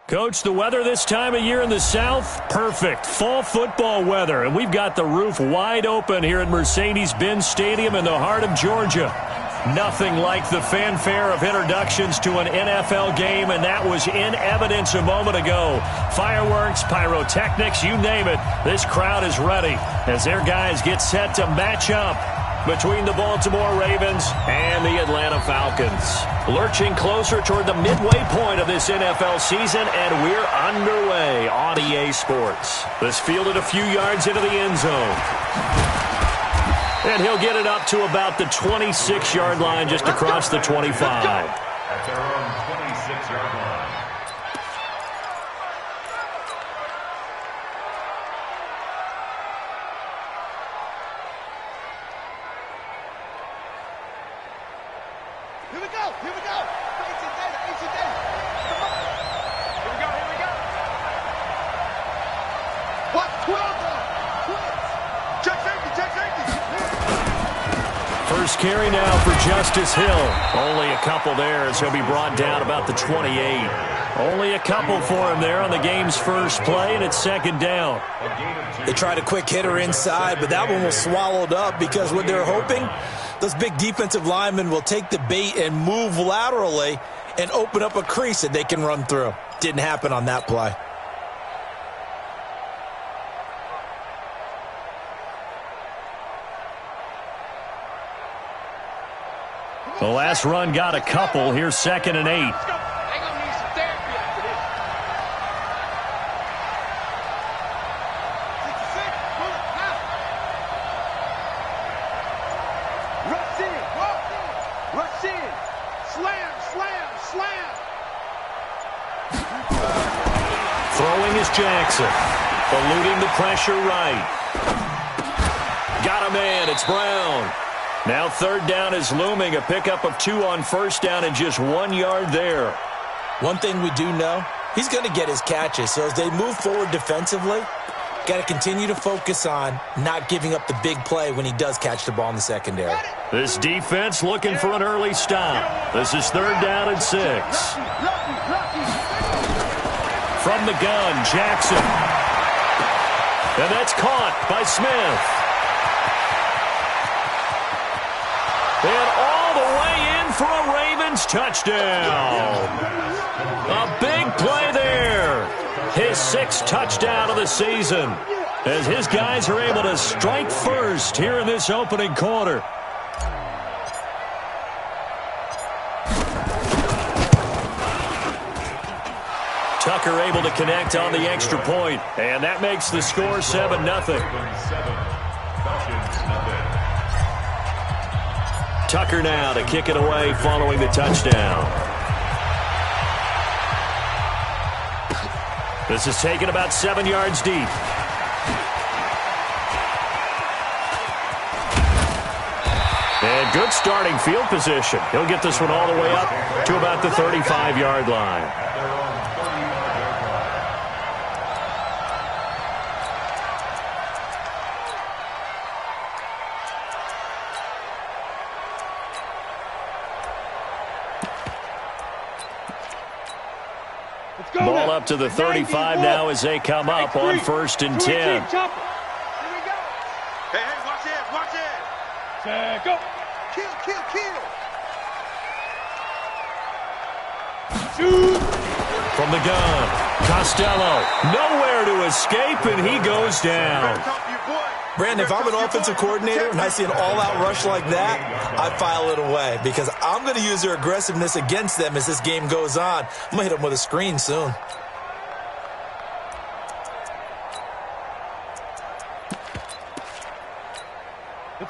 Coach, the weather this time of year in the South, perfect. Fall football weather, and we've got the roof wide open here at Mercedes-Benz Stadium in the heart of Georgia. Nothing like the fanfare of introductions to an NFL game, and that was in evidence a moment ago. Fireworks, pyrotechnics, you name it. This crowd is ready as their guys get set to match up between the Baltimore Ravens and the Atlanta Falcons. Lurching closer toward the midway point of this NFL season, and we're underway on EA Sports. This fielded a few yards into the end zone. And he'll get it up to about the 26-yard line, just across the 25. At their own 26-yard line. Here we go. Here we go. Easy data. Easy data. Come on. Here we go. Here we go. What? 12. Check safety. Check safety. First carry now for Justice Hill. Only a couple there as he'll be brought down about the 28. Only a couple for him there on the game's first play, and it's second down. They tried a quick hitter inside, but that one was swallowed up because what they're hoping, those big defensive linemen will take the bait and move laterally and open up a crease that they can run through. Didn't happen on that play. The last run got a couple. Here's 2nd and 8. They're going to need some therapy after this. 66. Pull it. Now. Rush in. Rush in. Slam, slam, slam. Throwing is Jackson. Eluding the pressure right. Got a man. It's Brown. Now third down is looming. A pickup of 2 on first down and just 1 yard there. One thing we do know, he's going to get his catches. So as they move forward defensively, got to continue to focus on not giving up the big play when he does catch the ball in the secondary. This defense looking for an early stop. This is third down and 6. From the gun, Jackson. And that's caught by Smith. And all the way in for a Ravens touchdown. A big play there. His 6th touchdown of the season, as his guys are able to strike first here in this opening quarter. Tucker able to connect on the extra point, and that makes the score 7-0. Tucker now to kick it away following the touchdown. This is taken about 7 yards deep. And good starting field position. He'll get this one all the way up to about the 35-yard line. Ball up to the 35 now as they come up on 1st and 10. Here we go. Hey, watch it, watch it. Go. Kill, kill, kill. Shoot. From the gun, Costello. Nowhere to escape, and he goes down. Brandon, if I'm an offensive coordinator and I see an all-out rush like that, I file it away because I'm going to use their aggressiveness against them as this game goes on. I'm going to hit them with a screen soon.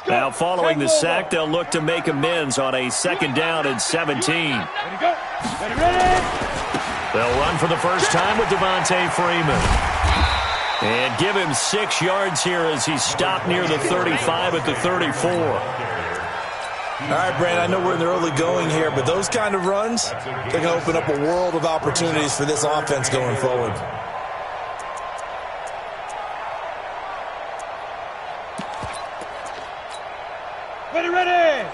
Now following the sack, they'll look to make amends on a 2nd down and 17. Ready, go. Ready, ready. They'll run for the first time with Devontae Freeman. And give him 6 yards here as he's stopped near the 35 at the 34. All right, Brandon, I know we're in the early going here, but those kind of runs, they're going to open up a world of opportunities for this offense going forward. Ready, ready.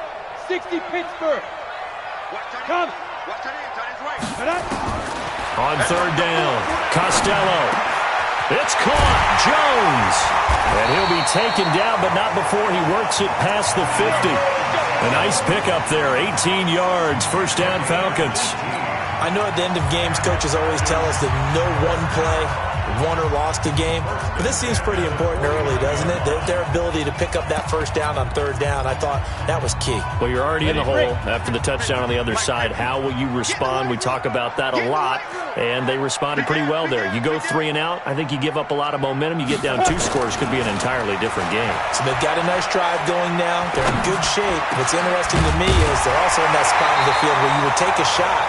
60 Pittsburgh. Come. On third down, Costello. It's caught. Jones. And he'll be taken down, but not before he works it past the 50. A nice pickup there, 18 yards, first down Falcons. I know at the end of games, coaches always tell us that no one play won or lost a game, but this seems pretty important early, doesn't it? Their ability to pick up that first down on third down, I thought that was key. Well, you're already in the hole after the touchdown on the other side. How will you respond? We talk about that a lot, and they responded pretty well there. You go 3 and out, I think you give up a lot of momentum. You get down 2 scores, could be an entirely different game. So they've got a nice drive going now. They're in good shape. What's interesting to me is they're also in that spot of the field where you would take a shot.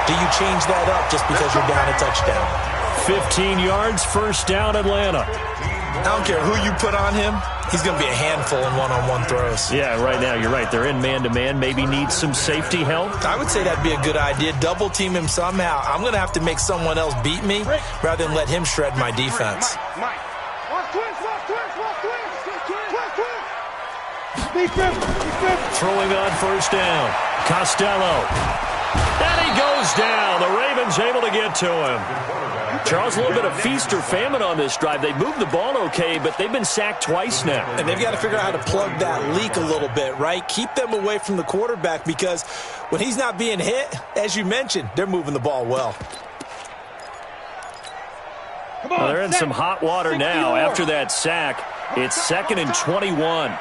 Do you change that up just because you're down a touchdown? 15 yards, first down Atlanta. I don't care who you put on him. He's going to be a handful in one-on-one throws. Yeah, right now, you're right. They're in man-to-man. Maybe need some safety help. I would say that'd be a good idea. Double team him somehow. I'm going to have to make someone else beat me rather than let him shred my defense. Throwing on first down. Costello. And he goes down. The Ravens able to get to him. Charles, a little bit of feast or famine on this drive. They moved the ball okay, but they've been sacked twice now. And they've got to figure out how to plug that leak a little bit, right? Keep them away from the quarterback because when he's not being hit, as you mentioned, they're moving the ball well. Well, they're in some hot water now after that sack. It's 2nd and 21.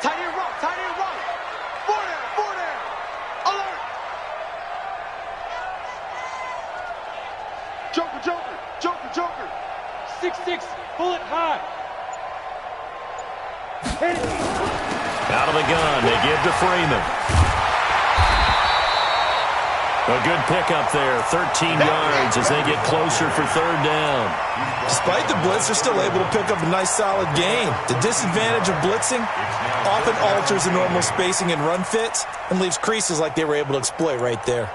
Joker. 6'6", bullet high. Out of the gun, they give to Freeman. A good pickup there, 13 yards as they get closer for third down. Despite the blitz, they're still able to pick up a nice solid gain. The disadvantage of blitzing often alters the normal spacing and run fits and leaves creases like they were able to exploit right there.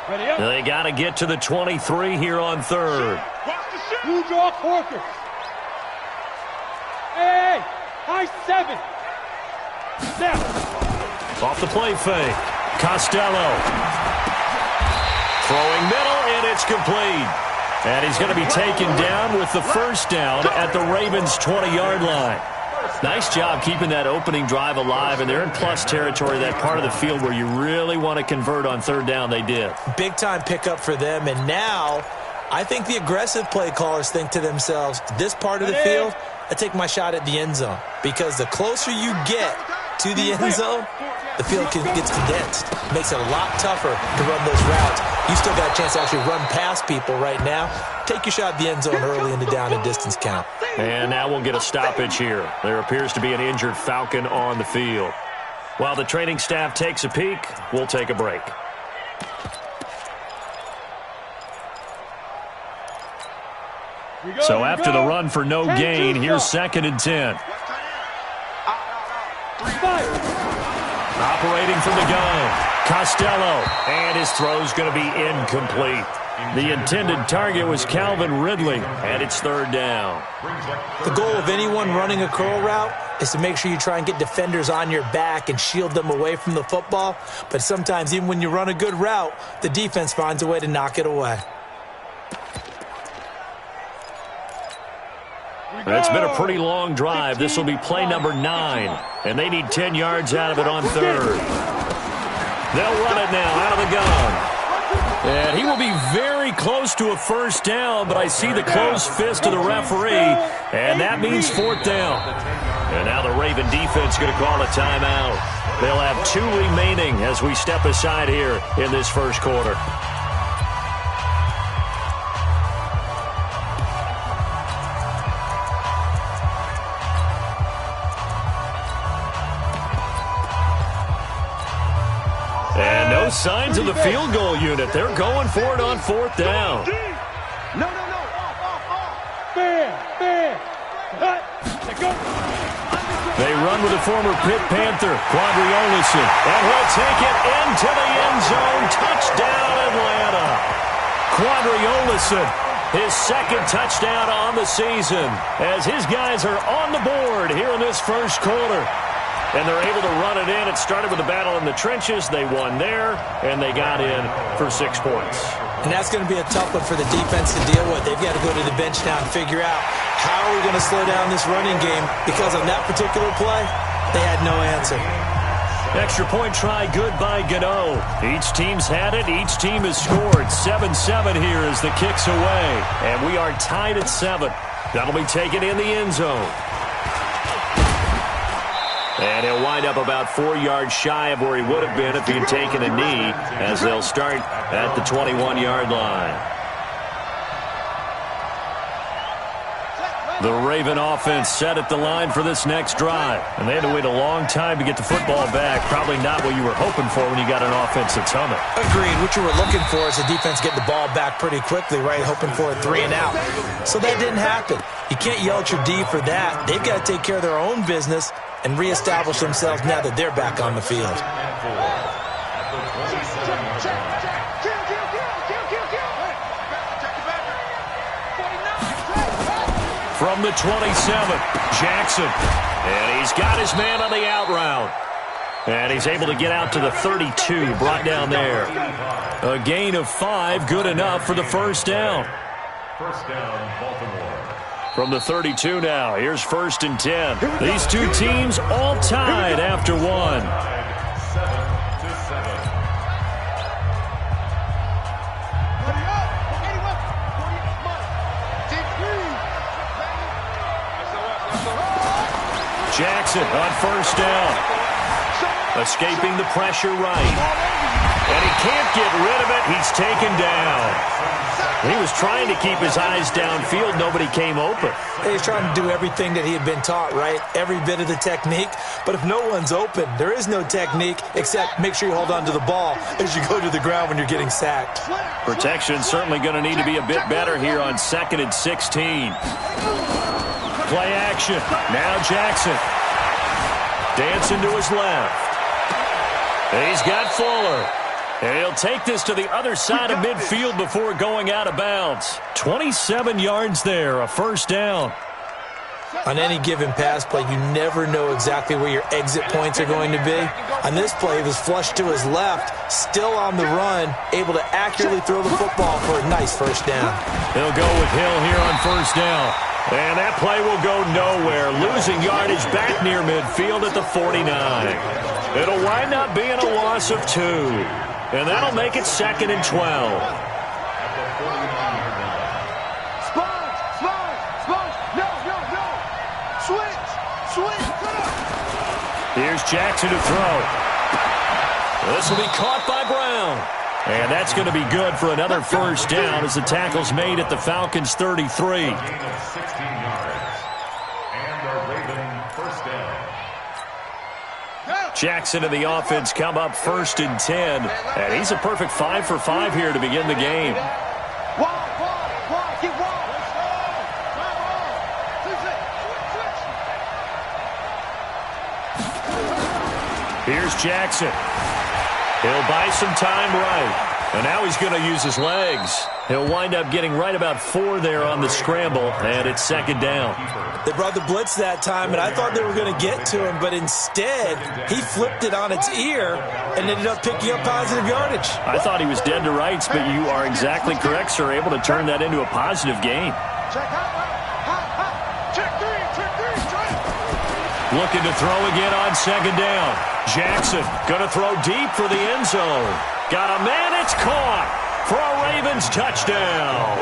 They got to get to the 23 here on third. You draw Corker. Hey, high 7. Now. Off the play fake. Costello. Throwing middle, and it's complete. And he's going to be taken down with the first down at the Ravens' 20-yard line. Nice job keeping that opening drive alive, and they're in plus territory, that part of the field where you really want to convert on third down. They did. Big-time pickup for them, and now I think the aggressive play callers think to themselves, this part of the field, I take my shot at the end zone, because the closer you get to the end zone, the field gets condensed. It makes it a lot tougher to run those routes. You still got a chance to actually run past people right now. Take your shot at the end zone early in the down and distance count. And now we'll get a stoppage here. There appears to be an injured Falcon on the field. While the training staff takes a peek, we'll take a break. So after the run for no gain, here's 2nd and 10. Operating from the gun, Costello, and his throw's going to be incomplete. The intended target was Calvin Ridley, and it's third down. The goal of anyone running a curl route is to make sure you try and get defenders on your back and shield them away from the football. But sometimes even when you run a good route, the defense finds a way to knock it away. It's been a pretty long drive. This will be play number 9, and they need 10 yards out of it on third. They'll run it now out of the gun. And he will be very close to a first down, but I see the closed fist of the referee, and that means 4th down. And now the Raven defense going to call a timeout. They'll have 2 remaining as we step aside here in this first quarter. And no signs of the field goal unit. They're going for it on 4th down. No. Fair. They run with the former Pitt Panther, Quadriolison, and he'll take it into the end zone. Touchdown, Atlanta. Quadriolison, his 2nd touchdown on the season, as his guys are on the board here in this first quarter. and they're able to run it in. It started with a battle in the trenches. They won there, and they got in for 6 points. And that's going to be a tough one for the defense to deal with. They've got to go to the bench now and figure out how are we going to slow down this running game, because on that particular play, they had no answer. Extra point try good by Gano. Each team's had it. Each team has scored. 7-7 here as the kick's away. And we are tied at 7. That'll be taken in the end zone. And he'll wind up about 4 yards shy of where he would have been if he had taken a knee, as they'll start at the 21-yard line. The Raven offense set at the line for this next drive. And they had to wait a long time to get the football back. Probably not what you were hoping for when you got an offense that's humming. Agreed. What you were looking for is the defense getting the ball back pretty quickly, right? Hoping for a 3 and out. So that didn't happen. You can't yell at your D for that. They've got to take care of their own business and reestablish themselves now that they're back on the field. From the 27, Jackson. And he's got his man on the out route. And he's able to get out to the 32, brought down there. A gain of 5, good enough for the first down. First down, Baltimore. From the 32 now, here's 1st and 10. These two teams all tied after 1. 7-7. Jackson on 1st down. Escaping the pressure right. And he can't get rid of it. He's taken down. He was trying to keep his eyes downfield. Nobody came open. He's trying to do everything that he had been taught, right? Every bit of the technique. But if no one's open, there is no technique except make sure you hold on to the ball as you go to the ground when you're getting sacked. Protection certainly going to need to be a bit better here on 2nd and 16. Play action. Now Jackson. Dancing to his left. And he's got Fuller. And he'll take this to the other side of midfield before going out of bounds. 27 yards there, a 1st down. On any given pass play, you never know exactly where your exit points are going to be. On this play, he was flushed to his left, still on the run, able to accurately throw the football for a nice 1st down. They'll go with Hill here on 1st down. And that play will go nowhere, losing yardage back near midfield at the 49. It'll wind up being a loss of 2. And that'll make it 2nd and 12. Here's Jackson to throw. This will be caught by Brown. And that's going to be good for another 1st down as the tackle's made at the Falcons' 33. Jackson and the offense come up 1st and 10. And he's a perfect 5 for 5 here to begin the game. Here's Jackson. He'll buy some time right. And now he's going to use his legs. He'll wind up getting right about 4 there on the scramble, and it's 2nd down. They brought the blitz that time, and I thought they were going to get to him, but instead, he flipped it on its ear and ended up picking up positive yardage. I thought he was dead to rights, but you are exactly correct, sir. Able to turn that into a positive gain. Looking to throw again on 2nd down. Jackson going to throw deep for the end zone. Got a man, it's caught for a Ravens touchdown.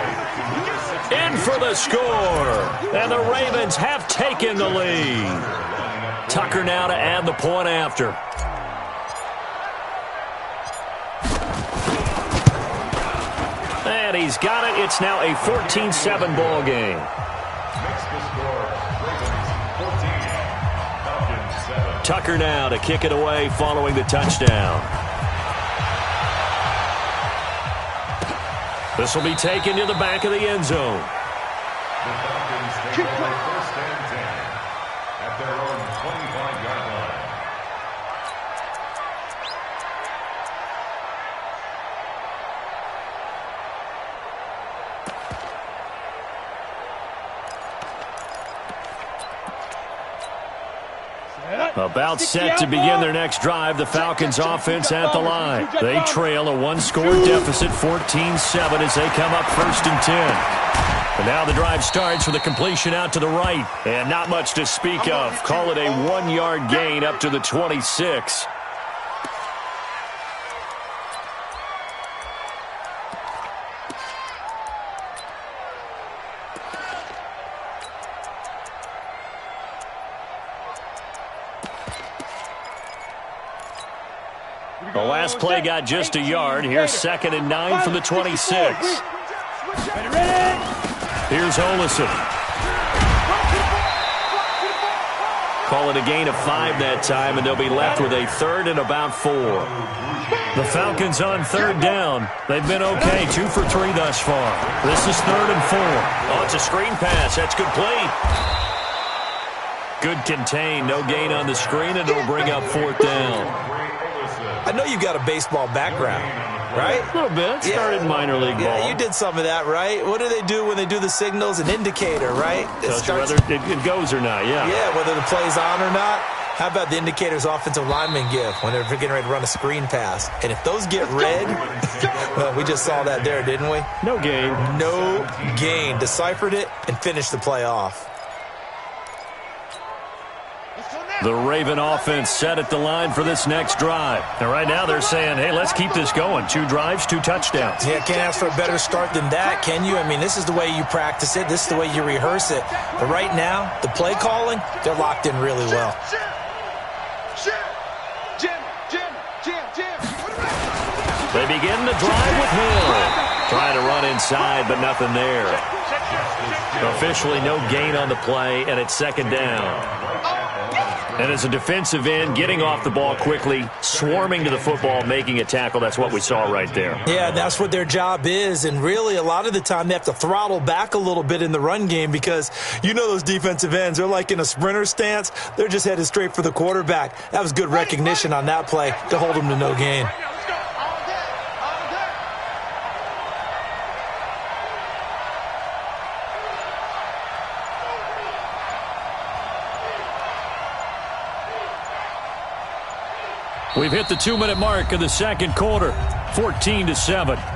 In for the score. And the Ravens have taken the lead. Tucker now to add the point after. And he's got it. It's now a 14-7 ball game. Tucker now to kick it away following the touchdown. This will be taken to the back of the end zone. The Falcons take over 1st and 10 at their own 25-yard line. Set up. About set to begin their next drive, the Falcons offense at the line. They trail a one-score deficit, 14-7, as they come up 1st and 10. And now the drive starts with a completion out to the right. And not much to speak of. Call it a 1-yard gain up to the 26. The last play got just a yard. Here's 2nd and 9 from the 26. Here's Olison. Call it a gain of 5 that time, and they'll be left with a 3rd and about 4. The Falcons on 3rd down. They've been okay, 2 for 3 thus far. This is 3rd and 4. Oh, it's a screen pass. That's complete. Good contain. No gain on the screen, and it'll bring up 4th down. I know you've got a baseball background, right? A little bit. Started in minor league ball. Yeah, you did some of that, right? What do they do when they do the signals? An indicator, right? Tells you whether it goes or not, yeah. Yeah, whether the play's on or not. How about the indicators offensive linemen give when they're getting ready to run a screen pass? And if those get red, well, we just saw that there, didn't we? No gain. No gain. Deciphered it and finished the play off. The Raven offense set at the line for this next drive. And right now they're saying, hey, let's keep this going. 2 drives, 2 touchdowns. Yeah, can't ask for a better start than that, can you? I mean, this is the way you practice it. This is the way you rehearse it. But right now, the play calling, they're locked in really well. They begin the drive with Hill. Trying to run inside, but nothing there. Officially no gain on the play, and it's 2nd down. And as a defensive end, getting off the ball quickly, swarming to the football, making a tackle, that's what we saw right there. Yeah, that's what their job is. And really, a lot of the time, they have to throttle back a little bit in the run game because you know those defensive ends, they're like in a sprinter stance. They're just headed straight for the quarterback. That was good recognition on that play to hold them to no gain. We've hit the 2-minute mark of the 2nd quarter, 14-7.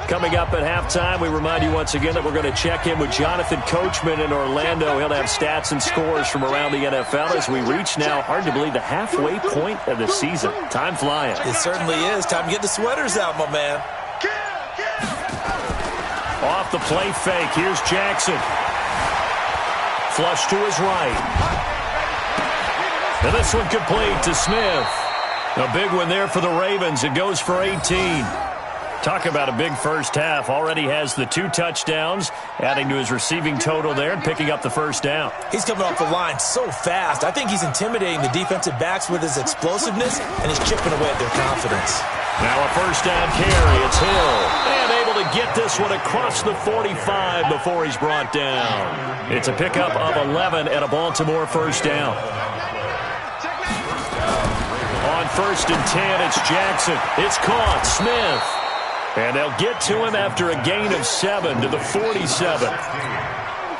Coming up at halftime, we remind you once again that we're going to check in with Jonathan Coachman in Orlando. He'll have stats and scores from around the NFL as we reach now, hard to believe, the halfway point of the season. Time flying. It certainly is. Time to get the sweaters out, my man. Off the play fake, here's Jackson. Flush to his right. And this one complete to Smith. A big one there for the Ravens. It goes for 18. Talk about a big first half. Already has the 2 touchdowns, adding to his receiving total there and picking up the 1st down. He's coming off the line so fast. I think he's intimidating the defensive backs with his explosiveness, and he's chipping away at their confidence. Now a 1st down carry. It's Hill. And able to get this one across the 45 before he's brought down. It's a pickup of 11 and a Baltimore 1st down. On 1st and 10, it's Jackson. It's caught. Smith. And they'll get to him after a gain of 7 to the 47.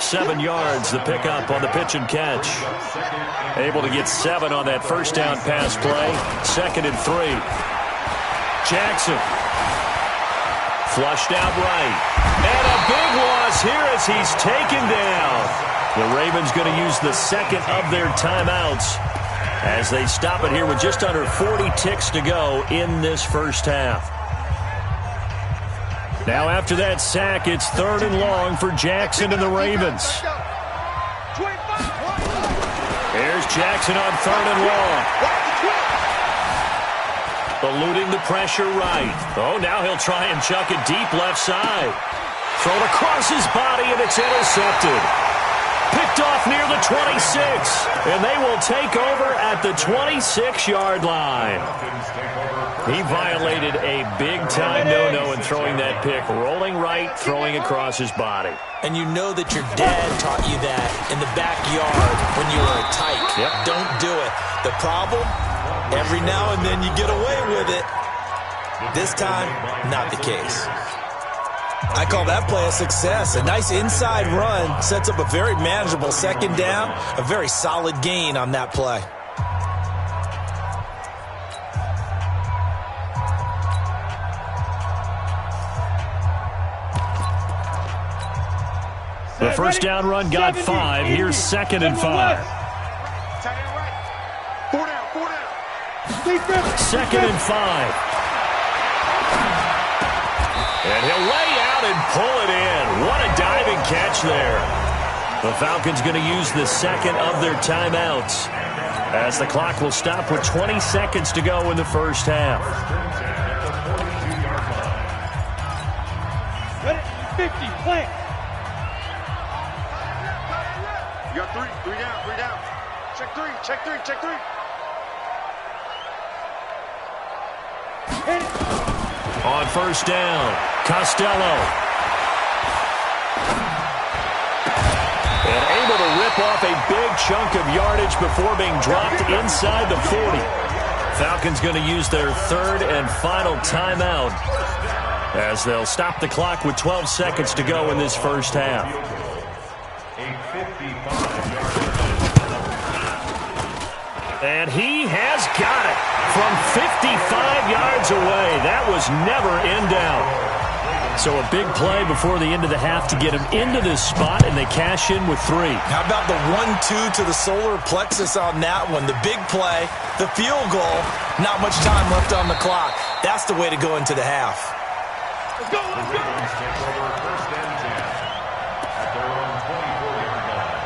7 yards, the pickup on the pitch and catch. Able to get 7 on that 1st down pass play. 2nd and 3. Jackson. Flushed out right. And a big loss here as he's taken down. The Ravens going to use the 2nd of their timeouts as they stop it here with just under 40 ticks to go in this first half. Now after that sack, it's 3rd and long for Jackson and the Ravens. Here's Jackson on 3rd and long. Eluding the pressure right. Oh, now he'll try and chuck it deep left side. Thrown across his body, and it's intercepted. Picked Picked off near the 26, and they will take over at the 26-yard line. He violated a big-time no-no in throwing that pick, rolling right, throwing across his body. And you know that your dad taught you that in the backyard when you were a tyke. Yep. Don't do it. The problem, every now and then you get away with it. This time, not the case. I call that play a success. A nice inside run sets up a very manageable second down, a very solid gain on that play. The first down run got 5. Here's 2nd and 5. Four down. 2nd and 5. And he'll lay out and pull it in. What a diving catch there. The Falcons going to use the second of their timeouts, as the clock will stop with 20 seconds to go in the first half. 50, plant. You got 3 down. Check three. Hit it. On first down, Costello. And able to rip off a big chunk of yardage before being dropped inside the 40. Falcons going to use their third and final timeout, as they'll stop the clock with 12 seconds to go in this first half. And he has got it from 55 yards away. That was never in doubt. So a big play before the end of the half to get him into this spot, and they cash in with 3. How about the 1-2 to the solar plexus on that one? The big play, the field goal, not much time left on the clock. That's the way to go into the half. Let's go. First and 10 at their own 24-yard line.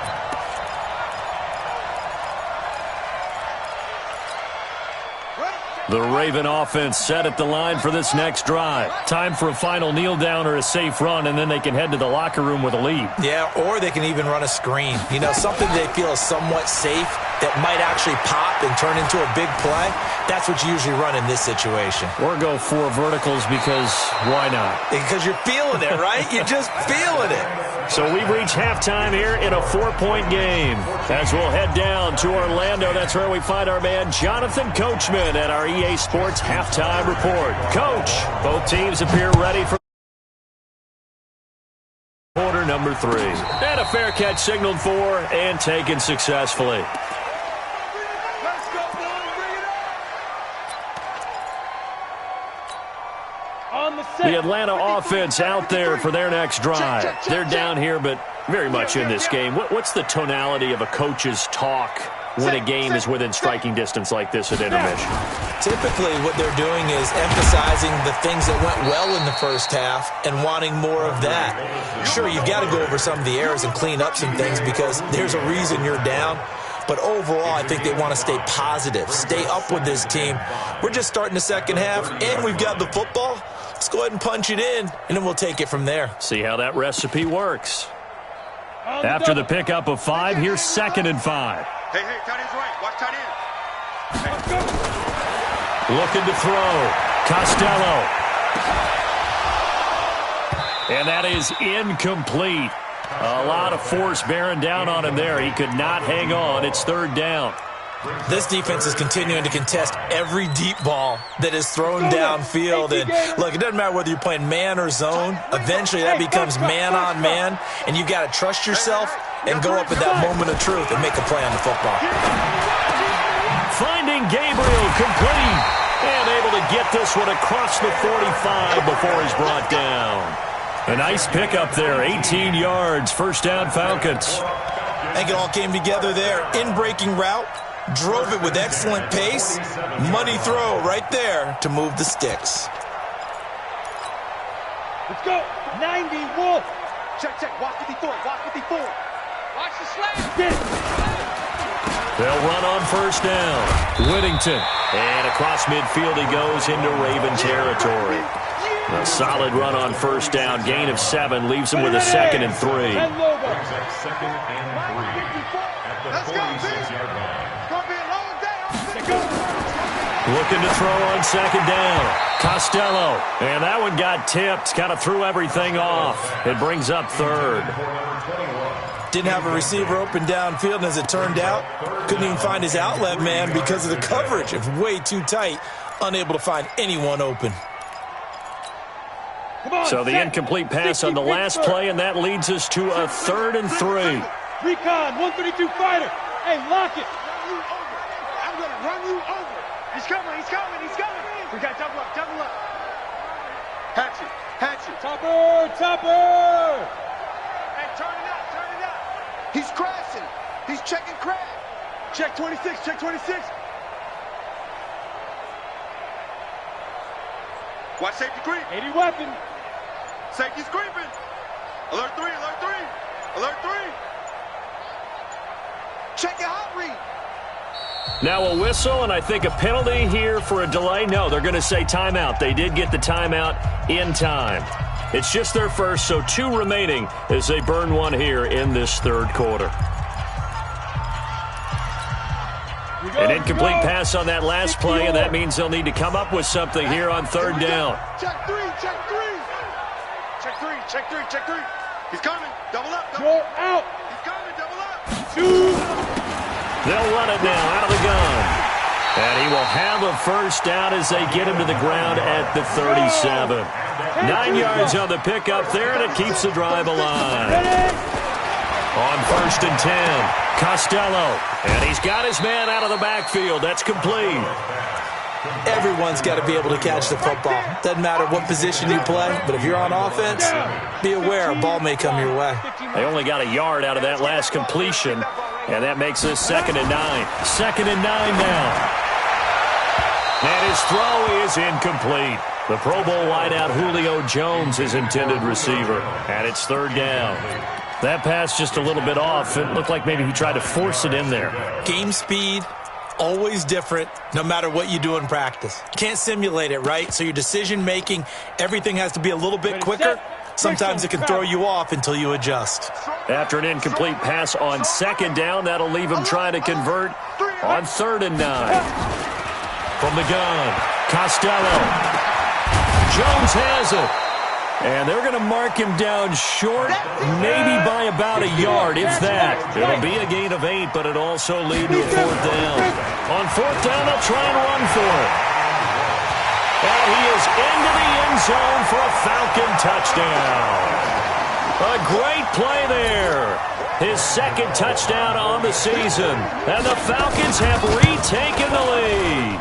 The Raven offense set at the line for this next drive. Time for a final kneel down or a safe run, and then they can head to the locker room with a lead. Yeah, or they can even run a screen. You know, something they feel is somewhat safe that might actually pop and turn into a big play. That's what you usually run in this situation. Or go 4 verticals, because why not? Because you're feeling it, right? You're just feeling it. So we've reached halftime here in a 4-point game. As we'll head down to Orlando, that's where we find our man Jonathan Coachman at our EA Sports Halftime Report. Coach, both teams appear ready for quarter number 3. And a fair catch signaled for and taken successfully. Let's go, boys. Bring it on. On the set. The Atlanta offense out there for their next drive. They're down here, but very much in this game. What's the tonality of a coach's talk when a game is within striking distance like this at intermission? Typically, what they're doing is emphasizing the things that went well in the first half and wanting more of that. Sure, you've got to go over some of the errors and clean up some things because there's a reason you're down. But overall, I think they want to stay positive, stay up with this team. We're just starting the second half, and we've got the football. Let's go ahead and punch it in, and then we'll take it from there. See how that recipe works. After the pickup of 5, here's 2nd and 5. Hey, tight end's right. Watch tight end. Let's go. Looking to throw. Costello. And that is incomplete. A lot of force bearing down on him there. He could not hang on. It's 3rd down. This defense is continuing to contest every deep ball that is thrown downfield. And look, it doesn't matter whether you're playing man or zone. Eventually, that becomes man on man, and you've got to trust yourself and go up at that moment of truth and make a play on the football. Finding Gabriel complete and able to get this one across the 45 before he's brought down. A nice pickup there, 18 yards, first down Falcons. I think it all came together there. In-breaking route, drove it with excellent pace. Money throw right there to move the sticks. Let's go. 90 Wolf. Check. Watch 54. Watch the slant. Get it. They'll run on first down. Whittington. And across midfield he goes into Raven territory. A solid run on first down. Gain of 7 leaves him with a 2nd and 3. Brings up 2nd and 3 at the 46-yard line. It's going to be a long day. Looking to throw on 2nd down. Costello. And that one got tipped. Kind of threw everything off. It brings up 3rd. Didn't have a receiver open downfield, and as it turned out, couldn't even find his outlet man because of the coverage. It was way too tight. Unable to find anyone open. So the incomplete pass on the last play, and that leads us to a 3rd and 3. Recon, 132 fighter. Hey, lock it. I'm going to run you over. He's coming, he's coming, he's coming. We got double up, double up. Hatchet, hatchet. Topper, topper. Hey, turn it up, turn it up. He's crashing. He's checking crash. Check 26, check 26. Watch safety creep. 80 weapon. Safety's creeping. Alert 3, alert 3. Alert 3. Check your hot read. Now a whistle, and I think a penalty here for a delay. No, they're going to say timeout. They did get the timeout in time. It's just their first, so 2 remaining as they burn one here in this 3rd quarter. An incomplete pass on that last play, and that means they'll need to come up with something here on 3rd down. Check 3, check 3. Check 3, check 3, check 3. He's coming. Double up, double You're up. out. He's coming, double up. 2. They'll run it now out of the gun. And he will have a first down as they get him to the ground at the 37. 9 yards on the pickup there, and it keeps the drive alive. On 1st and 10, Costello. And he's got his man out of the backfield. That's complete. Everyone's got to be able to catch the football. Doesn't matter what position you play, but if you're on offense, be aware a ball may come your way. They only got a yard out of that last completion, and that makes this 2nd and 9. 2nd and 9 now. And his throw is incomplete. The Pro Bowl wideout Julio Jones, his intended receiver. And it's 3rd down. That pass just a little bit off. It looked like maybe he tried to force it in there. Game speed, always different, no matter what you do in practice. Can't simulate it, right? So your decision-making, everything has to be a little bit quicker. Sometimes it can throw you off until you adjust. After an incomplete pass on 2nd down, that'll leave him trying to convert on 3rd and 9. From the gun, Costello. Jones has it. And they're going to mark him down short, maybe by about a yard, if that. It'll be a gain of 8, but it also lead to a 4th down. On 4th down, they'll try and run for it. And he is into the end zone for a Falcon touchdown. A great play there. His 2nd touchdown on the season. And the Falcons have retaken the lead.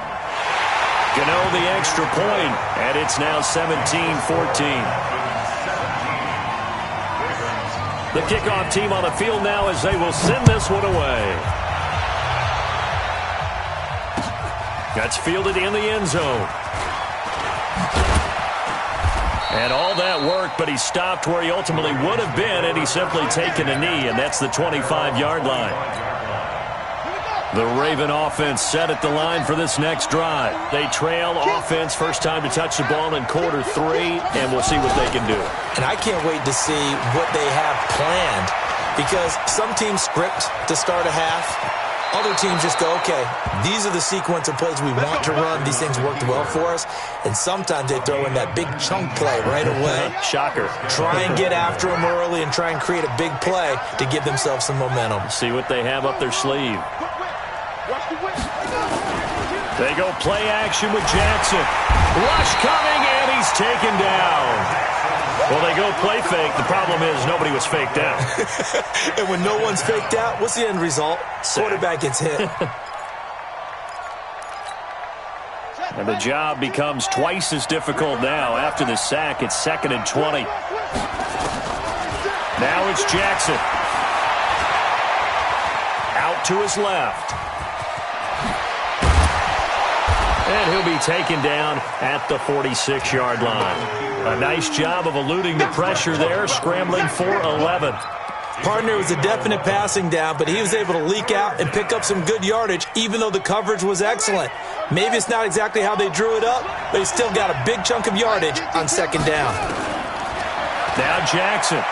Gano the extra point, and it's now 17-14. The kickoff team on the field now as they will send this one away. That's fielded in the end zone. And all that work, but he stopped where he ultimately would have been, and he's simply taken a knee, and that's the 25-yard line. The Raven offense set at the line for this next drive. They trail offense, first time to touch the ball in quarter 3, and we'll see what they can do. And I can't wait to see what they have planned, because some teams script to start a half. Other teams just go, okay, these are the sequence of plays we want to run. These things worked well for us. And sometimes they throw in that big chunk play right away. Shocker. Try and get after them early and try and create a big play to give themselves some momentum. See what they have up their sleeve. They go play action with Jackson. Rush coming, and he's taken down. Well, they go play fake. The problem is nobody was faked out. And when no one's faked out, what's the end result? Quarterback gets hit. And the job becomes twice as difficult now. After the sack, it's 2nd and 20. Now it's Jackson. Out to his left. And he'll be taken down at the 46-yard line. A nice job of eluding the pressure there, scrambling for 11. Partner, was a definite passing down, but he was able to leak out and pick up some good yardage, even though the coverage was excellent. Maybe it's not exactly how they drew it up, but he still got a big chunk of yardage on second down. Now Jackson.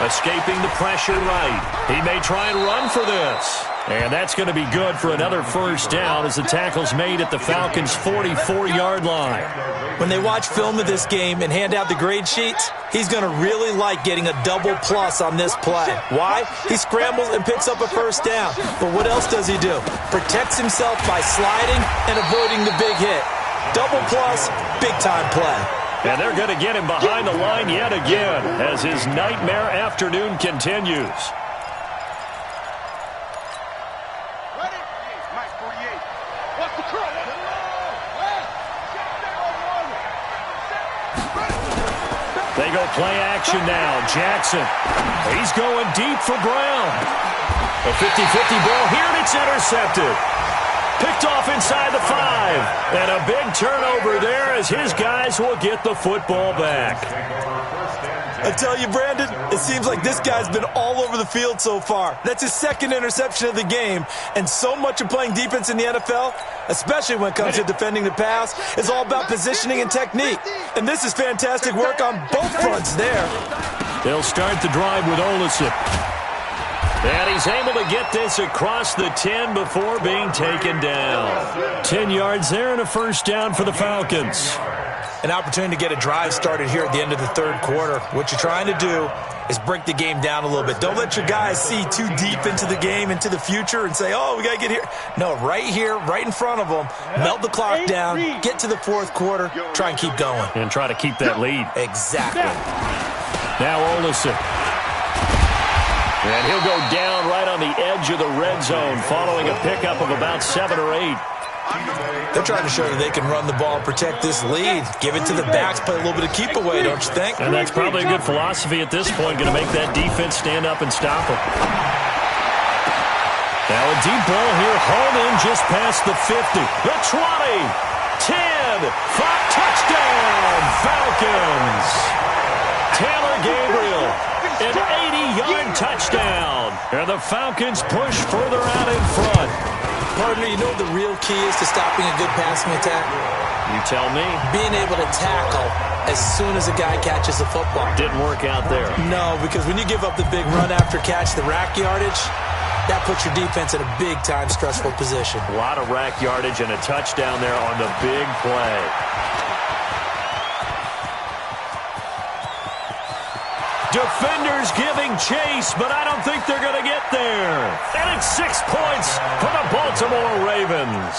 Escaping the pressure right. He may try and run for this. And that's going to be good for another first down as the tackle's made at the Falcons' 44-yard line. When they watch film of this game and hand out the grade sheets, he's going to really like getting a double plus on this play. Why? He scrambles and picks up a first down. But what else does he do? Protects himself by sliding and avoiding the big hit. Double plus, big-time play. And they're going to get him behind the line yet again as his nightmare afternoon continues. They go play action now. Jackson. He's going deep for Brown. A 50-50 ball here, and it's intercepted. Picked off inside the 5. And a big turnover there as his guys will get the football back. I tell you, Brandon, it seems like this guy's been all over the field so far. That's his second interception of the game. And so much of playing defense in the NFL, especially when it comes to defending the pass, is all about positioning and technique. And this is fantastic work on both fronts there. They'll start the drive with Olsen. And he's able to get this across the 10 before being taken down. 10 yards there and a first down for the Falcons. An opportunity to get a drive started here at the end of the third quarter. What you're trying to do is break the game down a little bit. Don't let your guys see too deep into the game, into the future, and say, oh, we got to get here. No, right here, right in front of them, melt the clock down, get to the fourth quarter, try and keep going. And try to keep that lead. Exactly. Now Olsen. And he'll go down right on the edge of the red zone following a pickup of about 7 or 8. They're trying to show you they can run the ball and protect this lead. Give it to the backs, play a little bit of keep away, don't you think? And that's probably a good philosophy at this point, going to make that defense stand up and stop them. Now a deep ball here, home in just past the 50. The 20, 10, 5, touchdown, Falcons. Taylor Gabriel, an 80-yard touchdown. And the Falcons push further out in front. Partner, you know what the real key is to stopping a good passing attack? You tell me. Being able to tackle as soon as a guy catches the football. Didn't work out there. No, because when you give up the big run after catch, the rack yardage, that puts your defense in a big-time stressful position. A lot of rack yardage and a touchdown there on the big play. Defenders giving chase, but I don't think they're going to get there. And it's 6 points for the Baltimore Ravens.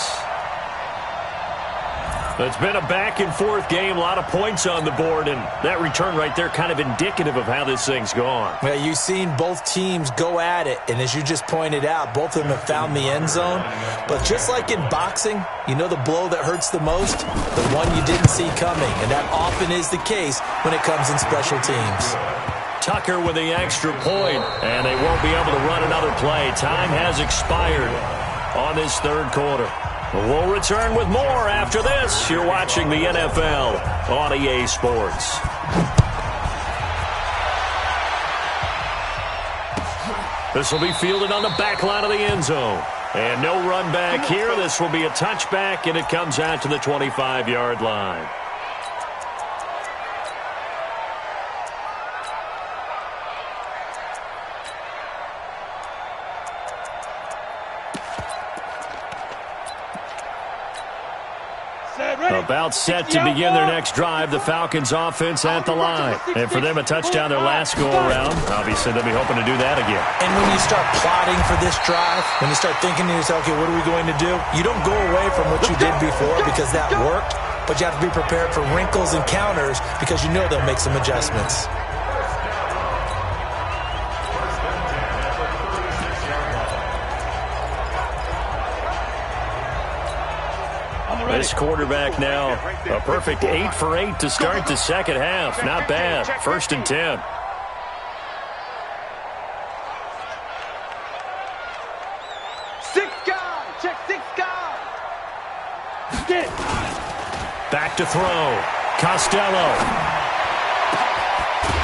It's been a back-and-forth game, a lot of points on the board, and that return right there kind of indicative of how this thing's gone. Well, you've seen both teams go at it, and as you just pointed out, both of them have found the end zone. But just like in boxing, you know the blow that hurts the most? The one you didn't see coming, and that often is the case when it comes in special teams. Tucker with the extra point, and they won't be able to run another play. Time has expired on this third quarter. We'll return with more after this. You're watching the NFL on EA Sports. This will be fielded on the back line of the end zone. And no run back here. This will be a touchback, and it comes out to the 25-yard line. About set to begin their next drive, the Falcons offense at the line. And for them, a touchdown their last go-around. Obviously, they'll be hoping to do that again. And when you start plotting for this drive, when you start thinking to yourself, okay, what are we going to do? You don't go away from what you did before because that worked, but you have to be prepared for wrinkles and counters because you know they'll make some adjustments. This quarterback now, a perfect 8 for 8 to start the second half. Not bad. 1st and 10. Six guys. Check 6 guys. Get it. Back to throw. Costello.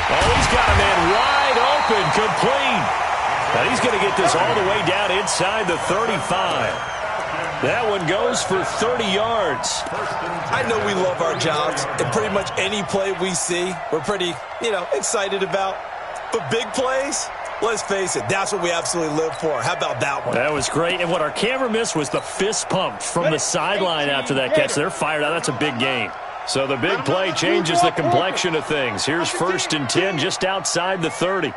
Oh, he's got a man wide open, complete. And he's going to get this all the way down inside the 35. That one goes for 30 yards. I know we love our jobs, and pretty much any play we see, we're pretty, excited about. But big plays, let's face it, that's what we absolutely live for. How about that one? That was great. And what our camera missed was the fist pump from the sideline after that catch. They're fired out. That's a big gain. So the big play changes the complexion of things. Here's 1st and 10 just outside the 30.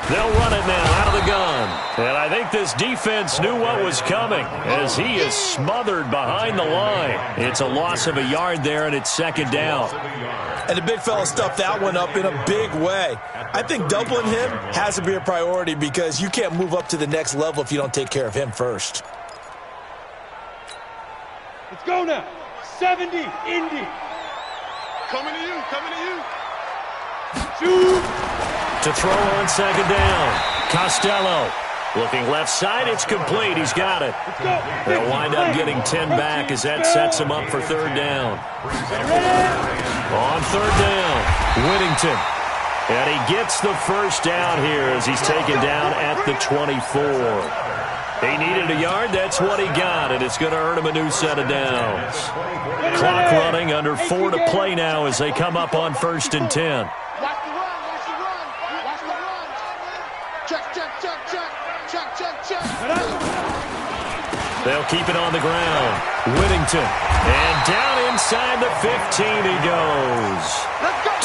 They'll run it now out of the gun. And I think this defense knew what was coming as he is smothered behind the line. It's a loss of a yard there, and it's 2nd down. And the big fella stuffed that one up in a big way. I think doubling him has to be a priority because you can't move up to the next level if you don't take care of him first. Let's go now. 70, Indy. Coming to you, coming to you. Shoot. To throw on 2nd down. Costello looking left side. It's complete. He's got it. They'll wind up getting 10 back as that sets him up for 3rd down. On 3rd down, Whittington. And he gets the 1st down here as he's taken down at the 24. He needed a yard. That's what he got, and it's going to earn him a new set of downs. Clock running, under 4 to play now as they come up on 1st and 10. Watch the run, watch the run, watch the run. Check, check, check, check, check, check, check. They'll keep it on the ground. Whittington. And down inside the 15 he goes.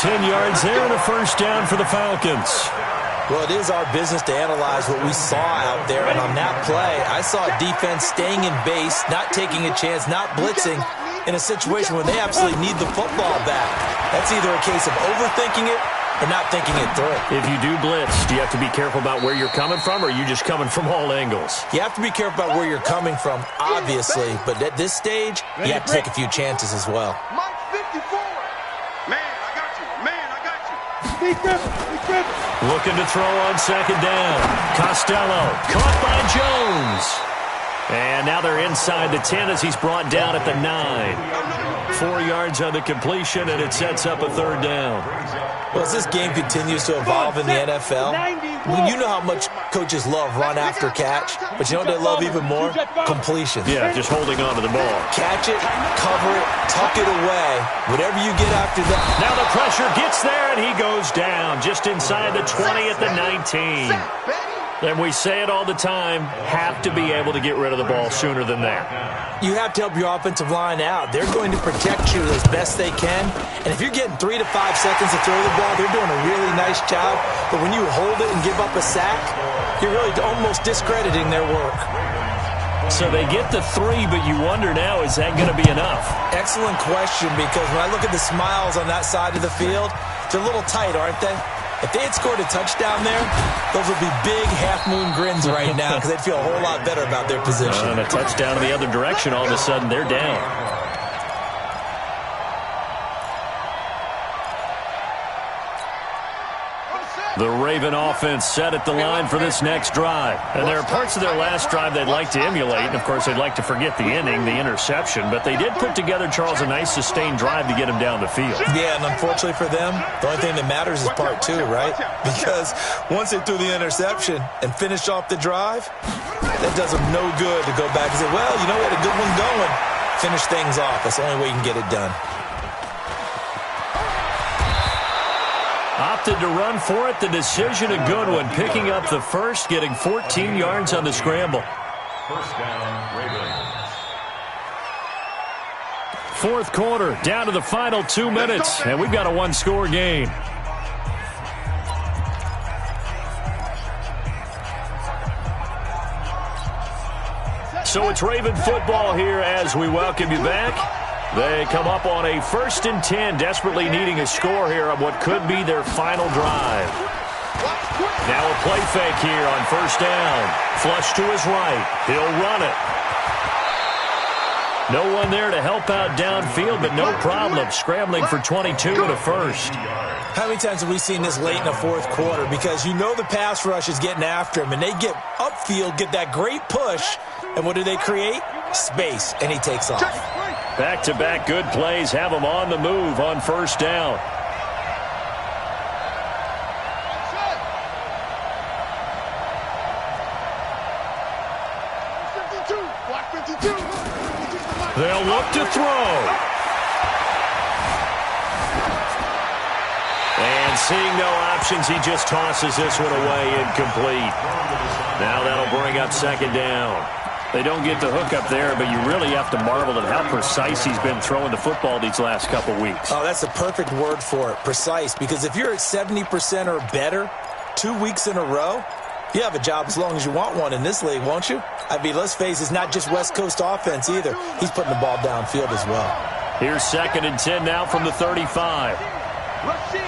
10 yards there and a 1st down for the Falcons. Well, it is our business to analyze what we saw out there, and on that play, I saw defense staying in base, not taking a chance, not blitzing in a situation where they absolutely need the football back. That's either a case of overthinking it or not thinking it through. If you do blitz, do you have to be careful about where you're coming from, or are you just coming from all angles? You have to be careful about where you're coming from, obviously, but at this stage, you have to take a few chances as well. Mike 54. Man, I got you. Man, I got you. Be careful. Be careful. Looking to throw on 2nd down. Costello caught by Jones. And now they're inside the 10 as he's brought down at the 9. 4 yards on the completion, and it sets up a 3rd down. Well, as this game continues to evolve in the NFL, you know how much coaches love run after catch, but you know what they love even more? Completion. Yeah, just holding on to the ball. Catch it, cover it, tuck it away. Whatever you get after that. Now the pressure gets there, and he goes down just inside the 20 at the 19. And we say it all the time, have to be able to get rid of the ball sooner than that. You have to help your offensive line out. They're going to protect you as best they can. And if you're getting 3 to 5 seconds to throw the ball, they're doing a really nice job. But when you hold it and give up a sack, you're really almost discrediting their work. So they get the 3, but you wonder now, is that going to be enough? Excellent question, because when I look at the smiles on that side of the field, they're a little tight, aren't they? If they had scored a touchdown there, those would be big half-moon grins right now because they'd feel a whole lot better about their position. And a touchdown in the other direction, all of a sudden they're down. The Raven offense set at the line for this next drive. And there are parts of their last drive they'd like to emulate. And, of course, they'd like to forget the inning, the interception. But they did put together, Charles, a nice sustained drive to get him down the field. Yeah, and unfortunately for them, the only thing that matters is part 2, right? Because once they threw the interception and finished off the drive, that does them no good to go back and say, well, you know, we had a good one going. Finish things off. That's the only way you can get it done. Opted to run for it. The decision a good one. Picking up the 1st, getting 14 yards on the scramble. 1st down, Ravens. 4th quarter, down to the final 2 minutes, and we've got a 1-score game. So it's Raven football here as we welcome you back. They come up on a 1st and 10, desperately needing a score here on what could be their final drive. Now a play fake here on 1st down. Flush to his right. He'll run it. No one there to help out downfield, but no problem. Scrambling for 22 and a 1st. How many times have we seen this late in the 4th quarter? Because you know the pass rush is getting after him, and they get upfield, get that great push, and what do they create? Space, and he takes off. Back-to-back good plays have him on the move on 1st down. They'll look to throw. And seeing no options, he just tosses this one away, incomplete. Now that'll bring up second down. They don't get the hook up there, but you really have to marvel at how precise he's been throwing the football these last couple weeks. Oh, that's the perfect word for it, precise, because if you're at 70% or better 2 weeks in a row, you have a job as long as you want one in this league, won't you? I mean, let's face it, it's not just West Coast offense either. He's putting the ball downfield as well. Here's 2nd and 10 now from the 35. Rush in.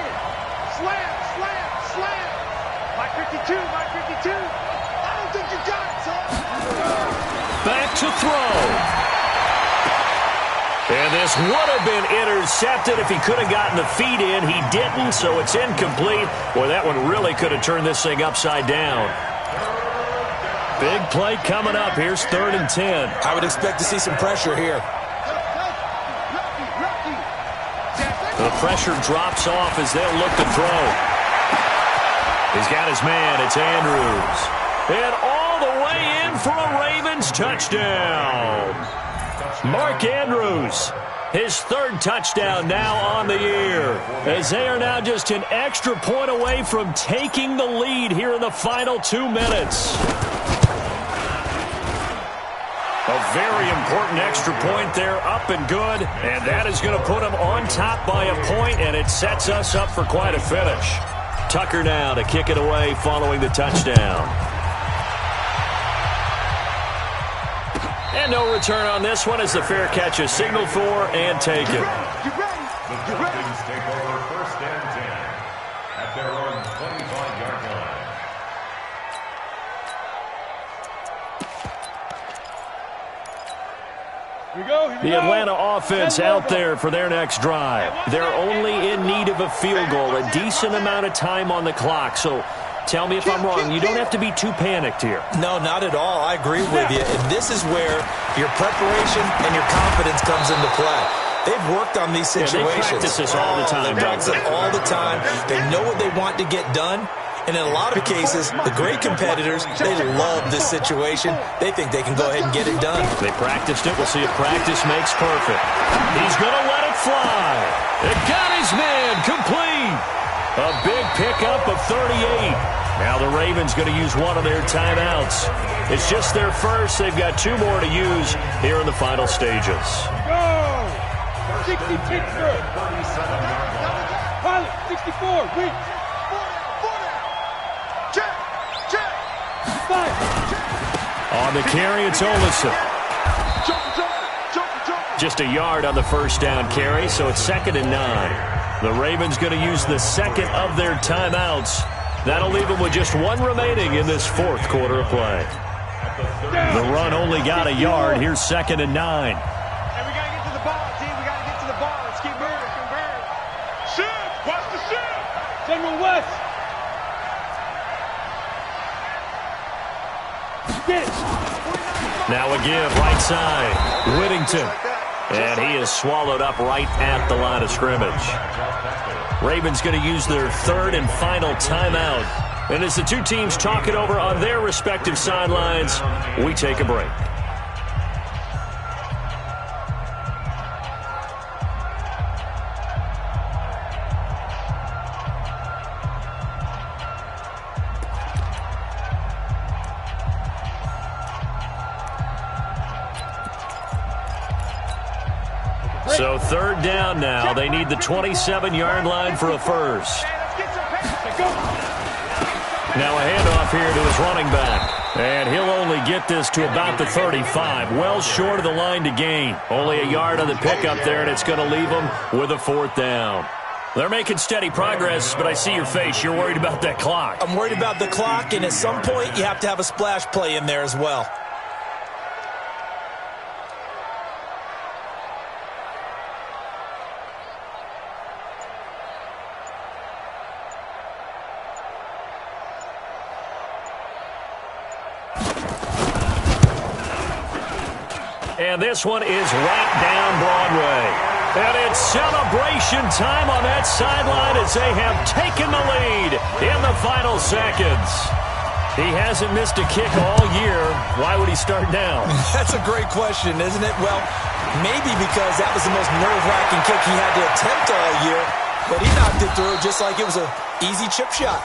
Slam, slam, slam. My 52, my 52. I don't think you got it, son. Back to throw. And this would have been intercepted if he could have gotten the feet in. He didn't, so it's incomplete. Boy, that one really could have turned this thing upside down. Big play coming up. Here's 3rd and 10. I would expect to see some pressure here. The pressure drops off as they'll look to throw. He's got his man. It's Andrews. And all the way in for a Ravens touchdown. Mark Andrews, his 3rd touchdown now on the year, as they are now just an extra point away from taking the lead here in the final 2 minutes. A very important extra point there, up and good, and that is going to put them on top by a point, and it sets us up for quite a finish. Tucker now to kick it away following the touchdown. And no return on this one as the fair catch is signaled for and taken. The Dolphins take over 1st and 10 at their own 25-yard line. Here we go. The Atlanta offense out there for their next drive. They're only in need of a field goal, a decent amount of time on the clock. So tell me if I'm wrong. You don't have to be too panicked here. No, not at all. I agree with you. And this is where your preparation and your confidence comes into play. They've worked on these situations. Yeah, they practice this all the time. They practice it all the time. They know what they want to get done. And in a lot of cases, the great competitors, they love this situation. They think they can go ahead and get it done. They practiced it. We'll see if practice makes perfect. He's going to let it fly. It got his man complete. A big pickup of 38. Now the Ravens going to use one of their timeouts. It's just their first. They've got 2 more to use here in the final stages. Go! 60 Pittsburgh. Pilot, 64. Reach. On the carry, it's Olsen. Just a yard on the 1st down carry, so it's 2nd and 9. The Ravens going to use the 2nd of their timeouts. That'll leave them with just 1 remaining in this 4th quarter of play. The run only got a yard. Here's 2nd and 9. And we got to get to the ball, team. We got to get to the ball. Let's keep moving. Shift! Watch the shift! General West. Get it. Now a give, right side. Whittington. And he is swallowed up right at the line of scrimmage. Ravens going to use their 3rd and final timeout. And as the 2 teams talk it over on their respective sidelines, we take a break. So 3rd down now. They need the 27-yard line for a first. Now a handoff here to his running back. And he'll only get this to about the 35. Well short of the line to gain. Only a yard on the pickup there, and it's going to leave him with a 4th down. They're making steady progress, but I see your face. You're worried about that clock. I'm worried about the clock, and at some point you have to have a splash play in there as well. And this one is right down Broadway. And it's celebration time on that sideline as they have taken the lead in the final seconds. He hasn't missed a kick all year. Why would he start now? That's a great question, isn't it? Well, maybe because that was the most nerve-wracking kick he had to attempt all year, but he knocked it through just like it was an easy chip shot.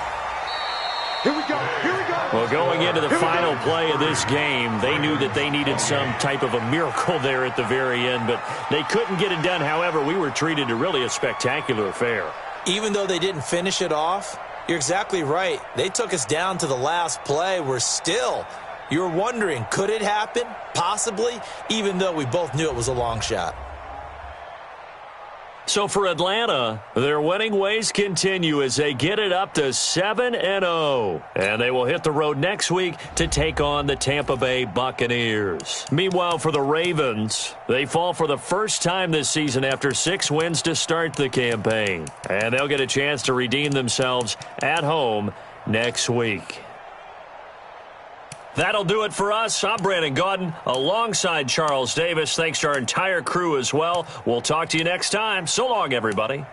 Here we go. Here we go. Well, going into the final play of this game, they knew that they needed some type of a miracle there at the very end, but they couldn't get it done. However, we were treated to really a spectacular affair. Even though they didn't finish it off, you're exactly right. They took us down to the last play. You're wondering, could it happen? Possibly, even though we both knew it was a long shot. So for Atlanta, their winning ways continue as they get it up to 7-0. And they will hit the road next week to take on the Tampa Bay Buccaneers. Meanwhile, for the Ravens, they fall for the first time this season after 6 wins to start the campaign. And they'll get a chance to redeem themselves at home next week. That'll do it for us. I'm Brandon Gaudin alongside Charles Davis. Thanks to our entire crew as well. We'll talk to you next time. So long, everybody.